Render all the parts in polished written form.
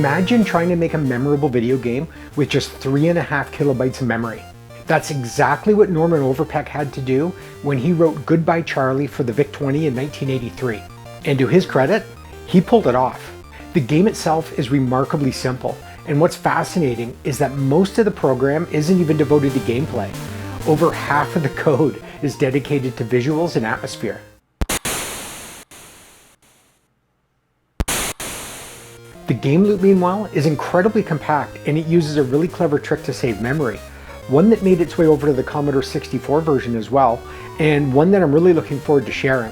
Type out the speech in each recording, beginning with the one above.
Imagine trying to make a memorable video game with just 3.5 kilobytes of memory. That's exactly what Norman Overpeck had to do when he wrote Goodbye Charlie for the VIC-20 in 1983. And to his credit, he pulled it off. The game itself is remarkably simple, and what's fascinating is that most of the program isn't even devoted to gameplay. Over half of the code is dedicated to visuals and atmosphere. The game loop, meanwhile, is incredibly compact, and it uses a really clever trick to save memory. One that made its way over to the Commodore 64 version as well, and one that I'm really looking forward to sharing.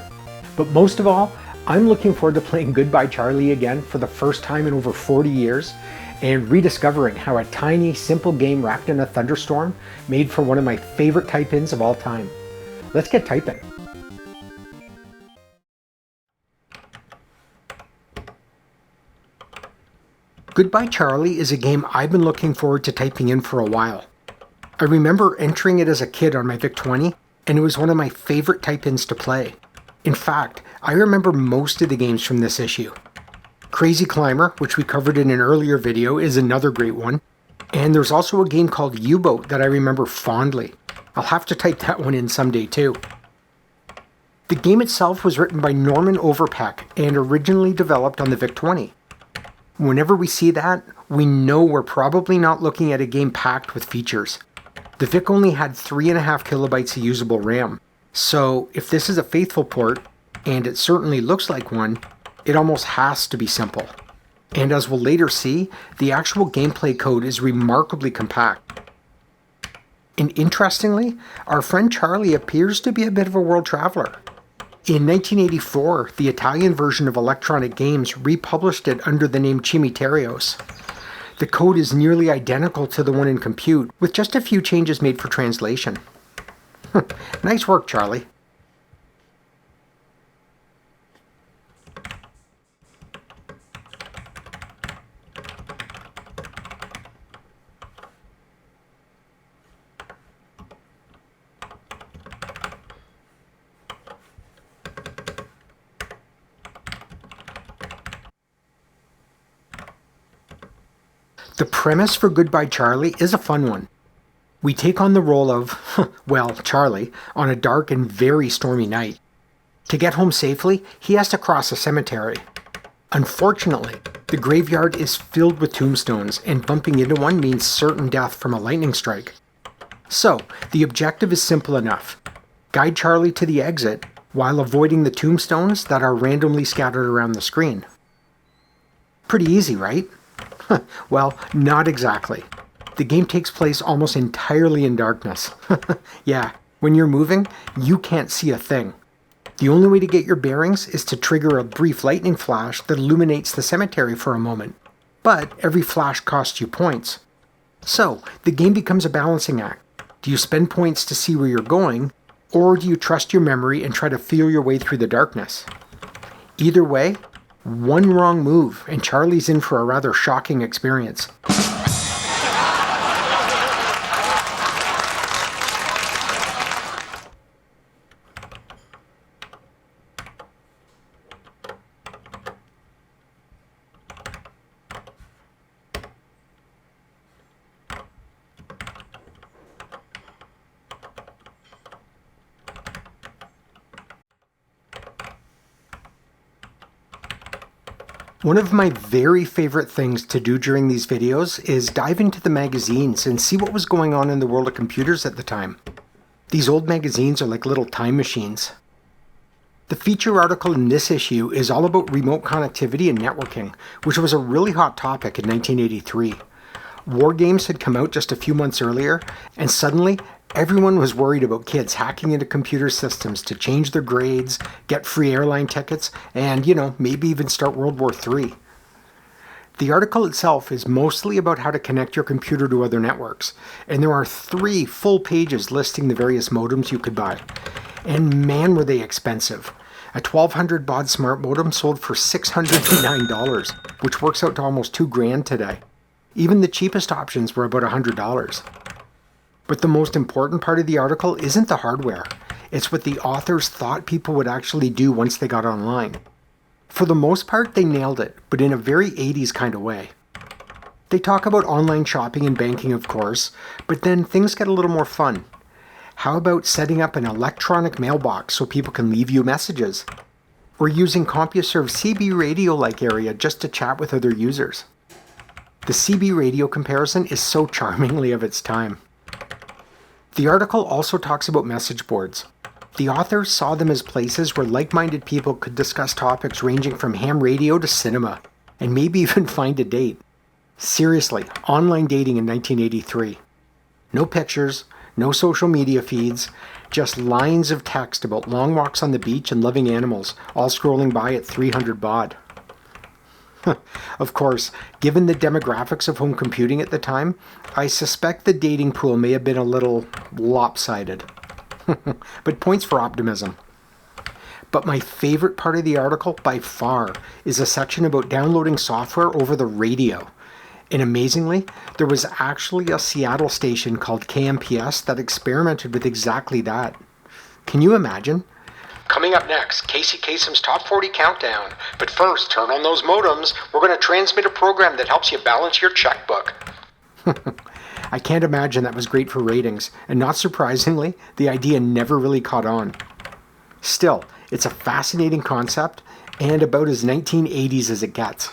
But most of all, I'm looking forward to playing Goodbye Charlie again for the first time in over 40 years, and rediscovering how a tiny, simple game wrapped in a thunderstorm made for one of my favorite type-ins of all time. Let's get typing. Goodbye Charlie is a game I've been looking forward to typing in for a while. I remember entering it as a kid on my VIC-20, and it was one of my favorite type-ins to play. In fact, I remember most of the games from this issue. Crazy Climber, which we covered in an earlier video, is another great one. And there's also a game called U-Boat that I remember fondly. I'll have to type that one in someday too. The game itself was written by Norman Overpeck and originally developed on the VIC-20. Whenever we see that, we know we're probably not looking at a game packed with features. The VIC only had 3.5 kilobytes of usable RAM, so if this is a faithful port, and it certainly looks like one, it almost has to be simple. And as we'll later see, the actual gameplay code is remarkably compact. And interestingly, our friend Charlie appears to be a bit of a world traveler. In 1984, the Italian version of Electronic Games republished it under the name Cimiterios. The code is nearly identical to the one in Compute, with just a few changes made for translation. Nice work, Charlie. The premise for Goodbye Charlie is a fun one. We take on the role of, well, Charlie, on a dark and very stormy night. To get home safely, he has to cross a cemetery. Unfortunately, the graveyard is filled with tombstones, and bumping into one means certain death from a lightning strike. So, the objective is simple enough. Guide Charlie to the exit while avoiding the tombstones that are randomly scattered around the screen. Pretty easy, right? Well, not exactly. The game takes place almost entirely in darkness. Yeah, when you're moving, you can't see a thing. The only way to get your bearings is to trigger a brief lightning flash that illuminates the cemetery for a moment. But every flash costs you points. So, the game becomes a balancing act. Do you spend points to see where you're going, or do you trust your memory and try to feel your way through the darkness? Either way, one wrong move, and Charlie's in for a rather shocking experience. One of my very favorite things to do during these videos is dive into the magazines and see what was going on in the world of computers at the time. These old magazines are like little time machines. The feature article in this issue is all about remote connectivity and networking, which was a really hot topic in 1983. War games had come out just a few months earlier, and suddenly everyone was worried about kids hacking into computer systems to change their grades, get free airline tickets, and, maybe even start World War III. The article itself is mostly about how to connect your computer to other networks, and there are 3 full pages listing the various modems you could buy. And man, were they expensive. A 1200 baud smart modem sold for $609, which works out to almost $2,000 today. Even the cheapest options were about $100. But the most important part of the article isn't the hardware. It's what the authors thought people would actually do once they got online. For the most part, they nailed it, but in a very 80s kind of way. They talk about online shopping and banking, of course, but then things get a little more fun. How about setting up an electronic mailbox so people can leave you messages? Or using CompuServe's CB radio-like area just to chat with other users? The CB radio comparison is so charmingly of its time. The article also talks about message boards. The author saw them as places where like-minded people could discuss topics ranging from ham radio to cinema, and maybe even find a date. Seriously, online dating in 1983. No pictures, no social media feeds, just lines of text about long walks on the beach and loving animals, all scrolling by at 300 baud. Of course, given the demographics of home computing at the time, I suspect the dating pool may have been a little lopsided. But points for optimism. But my favorite part of the article, by far, is a section about downloading software over the radio. And amazingly, there was actually a Seattle station called KMPS that experimented with exactly that. Can you imagine? Coming up next, Casey Kasem's Top 40 Countdown. But first, turn on those modems. We're going to transmit a program that helps you balance your checkbook. I can't imagine that was great for ratings, and not surprisingly, the idea never really caught on. Still, it's a fascinating concept, and about as 1980s as it gets.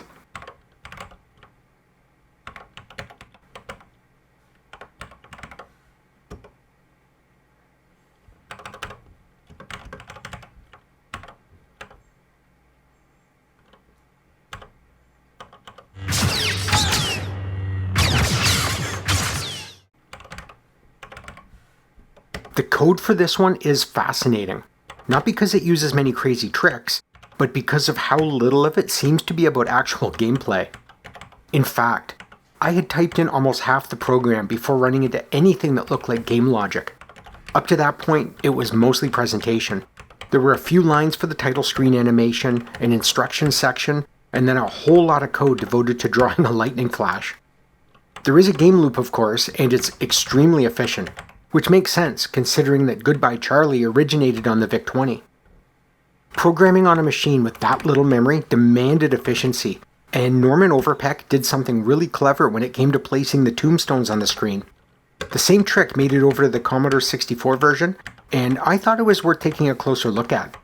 The code for this one is fascinating, not because it uses many crazy tricks, but because of how little of it seems to be about actual gameplay. In fact, I had typed in almost half the program before running into anything that looked like game logic. Up to that point, it was mostly presentation. There were a few lines for the title screen animation, an instruction section, and then a whole lot of code devoted to drawing a lightning flash. There is a game loop, of course, and it's extremely efficient, which makes sense considering that Goodbye Charlie originated on the VIC-20. Programming on a machine with that little memory demanded efficiency, and Norman Overpeck did something really clever when it came to placing the tombstones on the screen. The same trick made it over to the Commodore 64 version, and I thought it was worth taking a closer look at.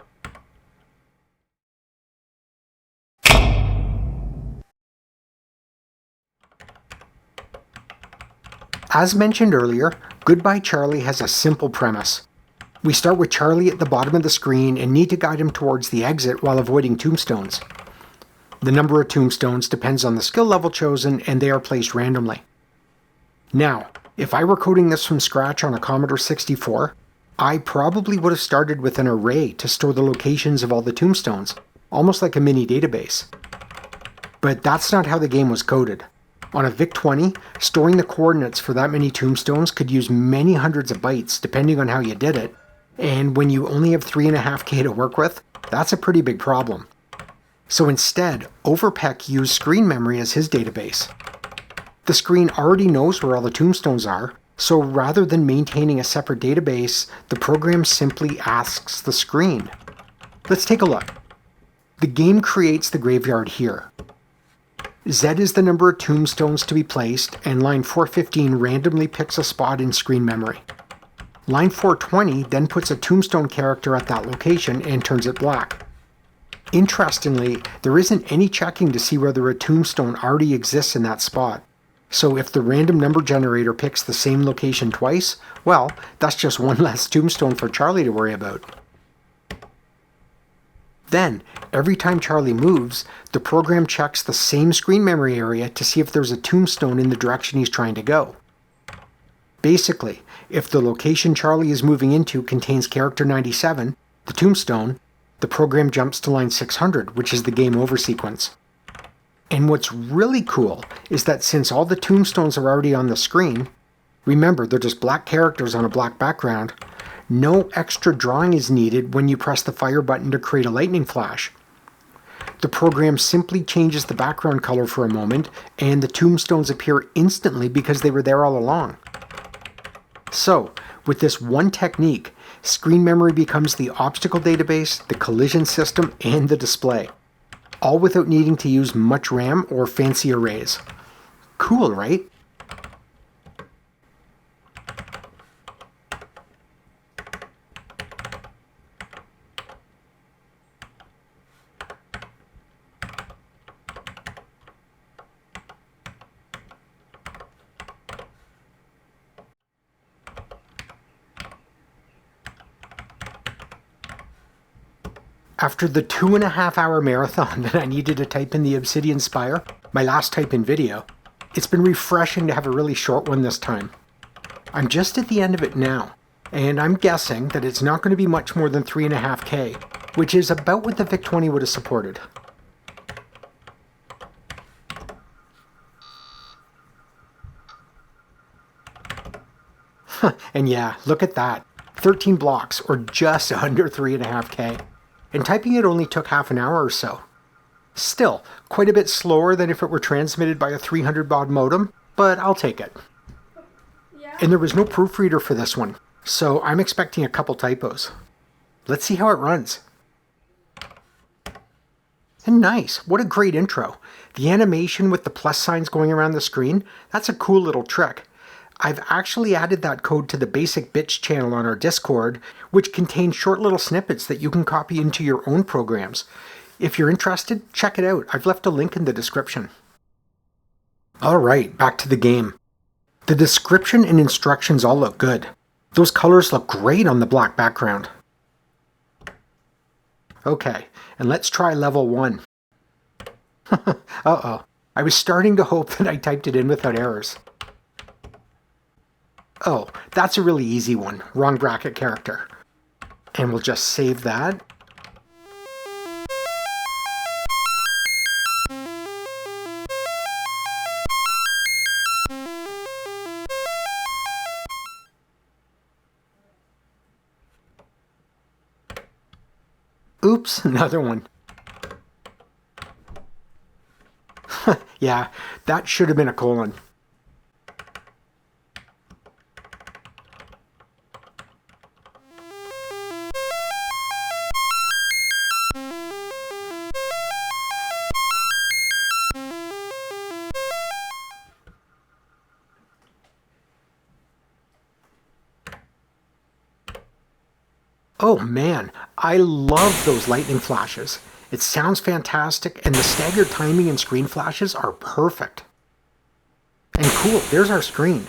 As mentioned earlier, Goodbye Charlie has a simple premise. We start with Charlie at the bottom of the screen and need to guide him towards the exit while avoiding tombstones. The number of tombstones depends on the skill level chosen, and they are placed randomly. Now, if I were coding this from scratch on a Commodore 64, I probably would have started with an array to store the locations of all the tombstones, almost like a mini database. But that's not how the game was coded. On a VIC-20, storing the coordinates for that many tombstones could use many hundreds of bytes depending on how you did it, and when you only have 3.5K to work with, that's a pretty big problem. So instead, Overpeck used screen memory as his database. The screen already knows where all the tombstones are, so rather than maintaining a separate database, the program simply asks the screen. Let's take a look. The game creates the graveyard here. Z is the number of tombstones to be placed, and line 415 randomly picks a spot in screen memory. Line 420 then puts a tombstone character at that location and turns it black. Interestingly, there isn't any checking to see whether a tombstone already exists in that spot. So if the random number generator picks the same location twice, well, that's just one less tombstone for Charlie to worry about. Then, every time Charlie moves, the program checks the same screen memory area to see if there's a tombstone in the direction he's trying to go. Basically, if the location Charlie is moving into contains character 97, the tombstone, the program jumps to line 600, which is the game over sequence. And what's really cool is that since all the tombstones are already on the screen, remember they're just black characters on a black background, no extra drawing is needed when you press the fire button to create a lightning flash. The program simply changes the background color for a moment, and the tombstones appear instantly because they were there all along. So, with this one technique, screen memory becomes the obstacle database, the collision system, and the display, all without needing to use much RAM or fancy arrays. Cool, right? After the 2.5-hour marathon that I needed to type in the Obsidian Spire, my last type-in video, it's been refreshing to have a really short one this time. I'm just at the end of it now, and I'm guessing that it's not going to be much more than 3.5K, which is about what the VIC-20 would have supported. And yeah, look at that. 13 blocks, or just under 3.5K. And typing it only took half an hour or so. Still, quite a bit slower than if it were transmitted by a 300 baud modem, but I'll take it. Yeah. And there was no proofreader for this one, so I'm expecting a couple typos. Let's see how it runs. And nice, what a great intro. The animation with the plus signs going around the screen, that's a cool little trick. I've actually added that code to the basic bits channel on our Discord, which contains short little snippets that you can copy into your own programs. If you're interested, check it out. I've left a link in the description. Alright, back to the game. The description and instructions all look good. Those colors look great on the black background. Okay, and let's try level 1. Uh-oh, I was starting to hope that I typed it in without errors. Oh, that's a really easy one. Wrong bracket character. And we'll just save that. Oops, another one. Yeah, that should have been a colon. Oh man, I love those lightning flashes. It sounds fantastic, and the staggered timing and screen flashes are perfect. And cool, there's our screen.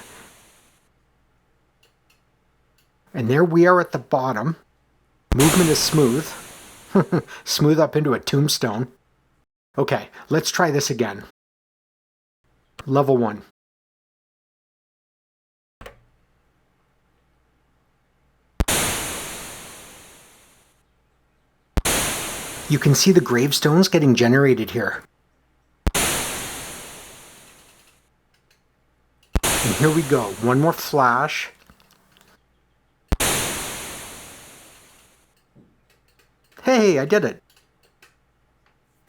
And there we are at the bottom. Movement is smooth. Smooth up into a tombstone. Okay, let's try this again. Level 1. You can see the gravestones getting generated here. And here we go, one more flash. Hey, I did it.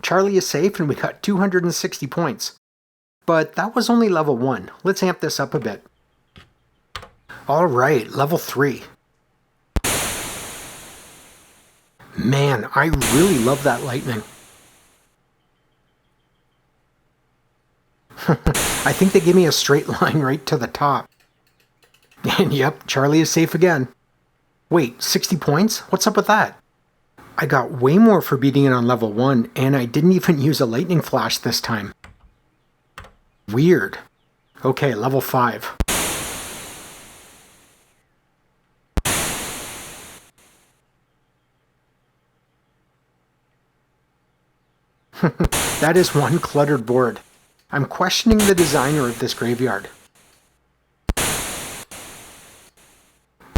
Charlie is safe and we got 260 points. But that was only level 1. Let's amp this up a bit. Alright, level 3. Man, I really love that lightning. I think they gave me a straight line right to the top. And yep, Charlie is safe again. Wait, 60 points? What's up with that? I got way more for beating it on level 1, and I didn't even use a lightning flash this time. Weird. Okay, level 5. That is one cluttered board. I'm questioning the designer of this graveyard.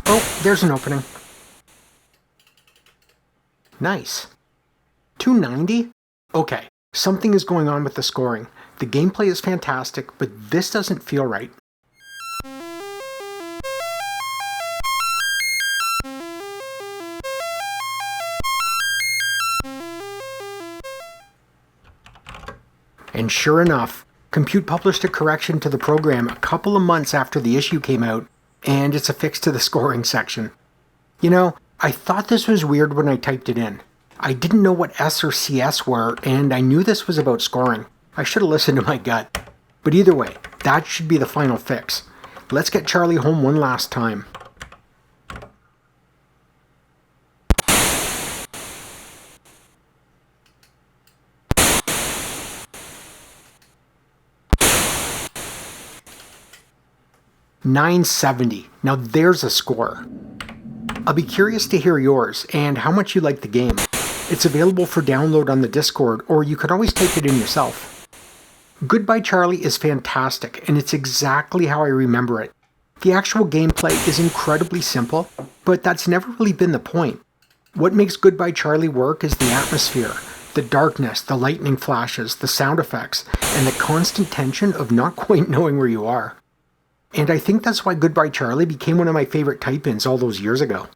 Oh, there's an opening. Nice. 290? Okay, something is going on with the scoring. The gameplay is fantastic, but this doesn't feel right. And sure enough, Compute published a correction to the program a couple of months after the issue came out, and it's affixed to the scoring section. You know, I thought this was weird when I typed it in. I didn't know what S or CS were, and I knew this was about scoring. I should have listened to my gut. But either way, That should be the final fix. Let's get Charlie home one last time. $970. Now there's a score. I'll be curious to hear yours and how much you like the game. It's available for download on the Discord, or you can always take it in yourself. Goodbye Charlie is fantastic, and it's exactly how I remember it. The actual gameplay is incredibly simple, but that's never really been the point. What makes Goodbye Charlie work is the atmosphere, the darkness, the lightning flashes, the sound effects, and the constant tension of not quite knowing where you are. And I think that's why Goodbye Charlie became one of my favorite type-ins all those years ago.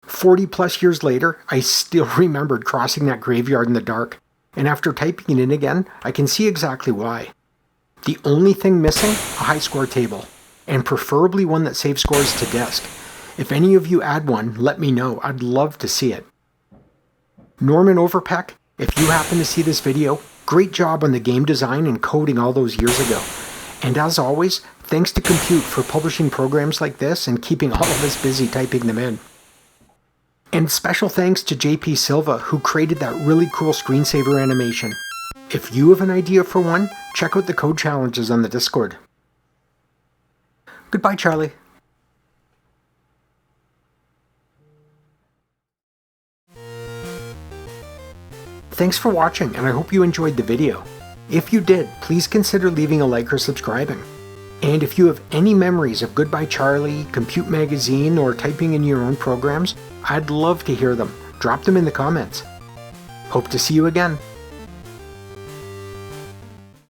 40 plus years later, I still remembered crossing that graveyard in the dark, and after typing it in again, I can see exactly why. The only thing missing, a high score table, and preferably one that saves scores to disk. If any of you add one, let me know. I'd love to see it. Norman Overpeck, if you happen to see this video, great job on the game design and coding all those years ago. And as always, thanks to Compute for publishing programs like this and keeping all of us busy typing them in. And special thanks to JP Silva, who created that really cool screensaver animation. If you have an idea for one, check out the code challenges on the Discord. Goodbye, Charlie. Thanks for watching, and I hope you enjoyed the video. If you did, please consider leaving a like or subscribing. And if you have any memories of Goodbye Charlie, Compute Magazine, or typing in your own programs, I'd love to hear them. Drop them in the comments. Hope to see you again.